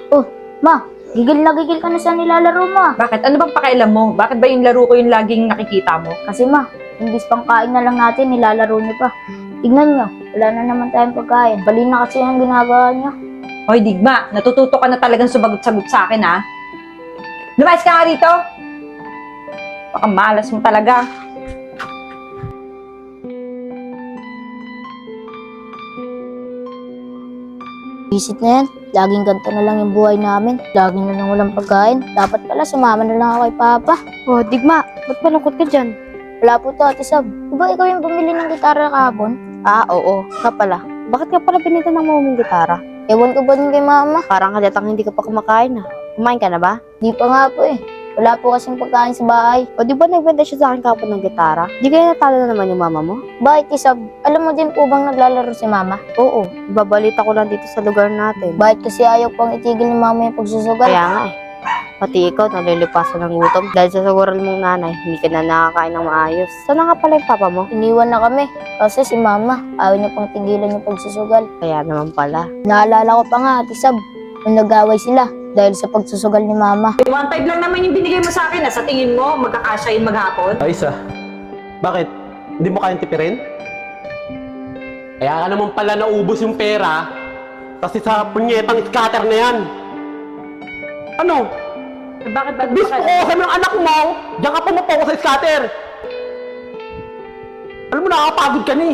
Oh, ma, gigil na gigil ka na sa nilalaro mo ah. Bakit? Ano bang pakialam mo? Bakit ba yung laro ko yung laging nakikita mo? Kasi ma, imbis pang kain na lang natin, nilalaro niyo pa. Tignan niyo, wala na naman tayong pagkain. Bali na kasi ang ginagawa niyo. Hoy, Digma, natututo ka na talagang sumagot-sagot sa akin, ha? Lumayas ka nga rito! Baka malas mo talaga. Visit na yan, laging ganito na lang yung buhay namin. Lagi na lang walang pagkain. Dapat pala sumama na lang ako kay Papa. Oh, Digma, ba't malungkot ka dyan? Wala po to, Ate Sab. Diba ikaw yung bumili ng gitara kahapon? Ah, oo, ka pala. Bakit ka pala pinita ng mamaming gitara? Ewan ko ba din kay Mama? Parang halatang hindi ka pa kumakain ah. Kumain ka na ba? Di pa nga po eh. Wala po kasing pagkain sa bahay. O di ba nagbenta siya sa akin kahapon ng gitara? Di kaya natalo na naman yung mama mo? Bakit, Isab? Alam mo din po bang naglalaro si Mama? Oo, ibabalita ko lang dito sa lugar natin. Bakit kasi ayaw pang itigil ni Mama yung pagsusugal? Kaya nga eh. Pati ikaw nalilipasan ng gutom dahil sa sugural mong nanay, hindi ka na nakakain ng maayos. Saan na nga pala yung papa mo? Iniwan na kami kasi si Mama ayaw niya pang tigilan yung pagsusugal. Kaya naman pala. Naalala ko pa nga, Ate Sab, nung nag-away sila dahil sa pagsusugal ni Mama. 1.5 lang naman yung binigay mo sa akin, Sa tingin mo, magkakasya yun maghapon? Ayos ah. Bakit? Hindi mo kayang tipirin? Kaya ka naman pala naubos yung pera kasi sa punyetang scatter na yan. Ano? Bakit ba? Gusto ko sa ng anak mo, diyan ka pumapoko sa scatter. Alam mo, nakakapagod ka ni.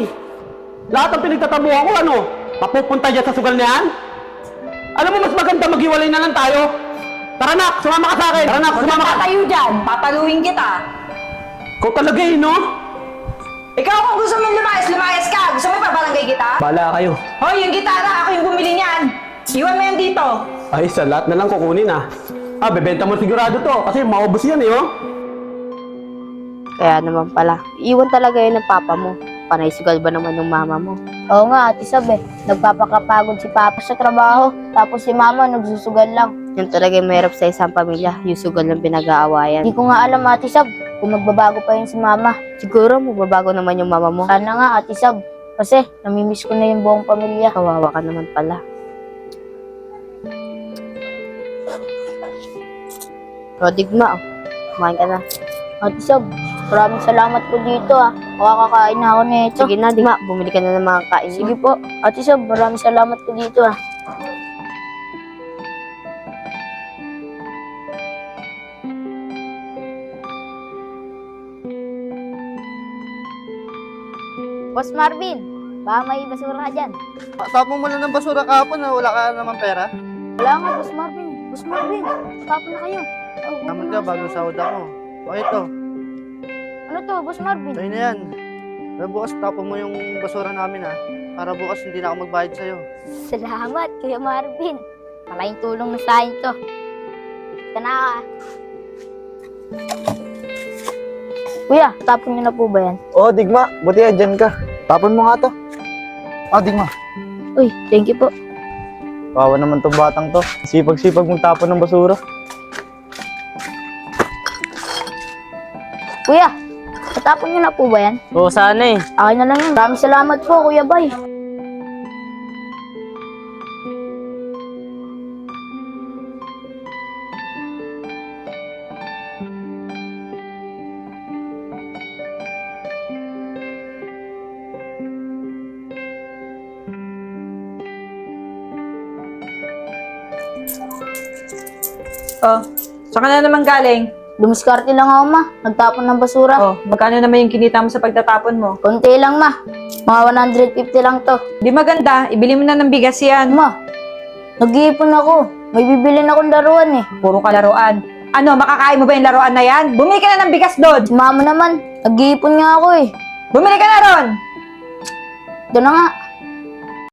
Lahat ng pinagtatabuhan ko, ano? Mapupunta dyan sa sugal na yan? Alam mo, mas maganda maghiwalay na lang tayo. Tara nak, sumama ka sa akin. Tara nak, sumama ka. Tatayo dyan, papaluin kita. Ikaw talaga eh, no? Ikaw kung gusto mong lumayas ka. Gusto mo ipabarangay kita? Bahala kayo. Hoy, yung gitara, ako yung bumili niyan. Iwan mo yan dito. Ay, sa lahat na lang kukunin ah. Bebenta mo sigurado to kasi maubos yan eh, oh. Kaya naman pala. Iwan talaga yun ng papa mo. Panay sugal ba naman yung mama mo? Oo nga, Ate Sab eh. Nagpapakapagod si Papa sa trabaho, tapos si Mama nagsusugal lang. Yan talaga yung mahirap sa isang pamilya. Yung sugal ng pinag-aawayan. Hindi ko nga alam, Ate Sab, kung magbabago pa yun si Mama. Siguro magbabago naman yung mama mo. Sana nga, Ate Sab, kasi namimiss ko na yung buong pamilya. Kawawa ka naman pala. O, Digma, kumain ka na. Ate Sab, maraming salamat po dito ah. Makakakain na ako nito. Sige na, Digma, bumili ka na ng mga kain Sige mo. po, Ate Sab, maraming salamat po dito ah. Boss Marvin, baka may basura ka dyan. Tapon mo lang ng basura kahapon na wala ka naman pera. Wala nga, Boss Marvin. Boss Marvin, tapon na kayo. Oh, Naman ka, bagong sahod ako. Okay to, Ano to, Boss Marvin? sa'yo na yan. Pero bukas tapon mo yung basura namin ha. Para bukas hindi na ako magbayad sa'yo. Salamat, Kuya Marvin. Malaking tulong na sa akin to. Ika na ka. Kuya, tapon niyo na po ba yan? Oh, Digma, buti yan, dyan ka. Tapon mo nga to. Digma. Uy, thank you po. Kawawa naman tong batang to. Sipag-sipag mong tapon ng basura. Kuya, natapon niyo na po ba yan? Oo, sana eh. Akin na lang yan. Maraming salamat po, Kuya Bay. Oh, saan ka na naman galing? Dumiskarte lang ako, ma. Nagtapon ng basura. Oh, magkano naman yung kinita mo sa pagtatapon mo? Konti lang, ma. Mga 150 lang to. Di maganda, ibili mo na ng bigas yan. Ma, nag-iipon ako. May bibilin akong laruan eh. Puro ka laruan. Ano, makakain mo ba yung laruan na yan? Bumili ka na ng bigas doon. Si Mama naman, nag-iipon nga ako eh. Bumili ka na ron. Doon na nga.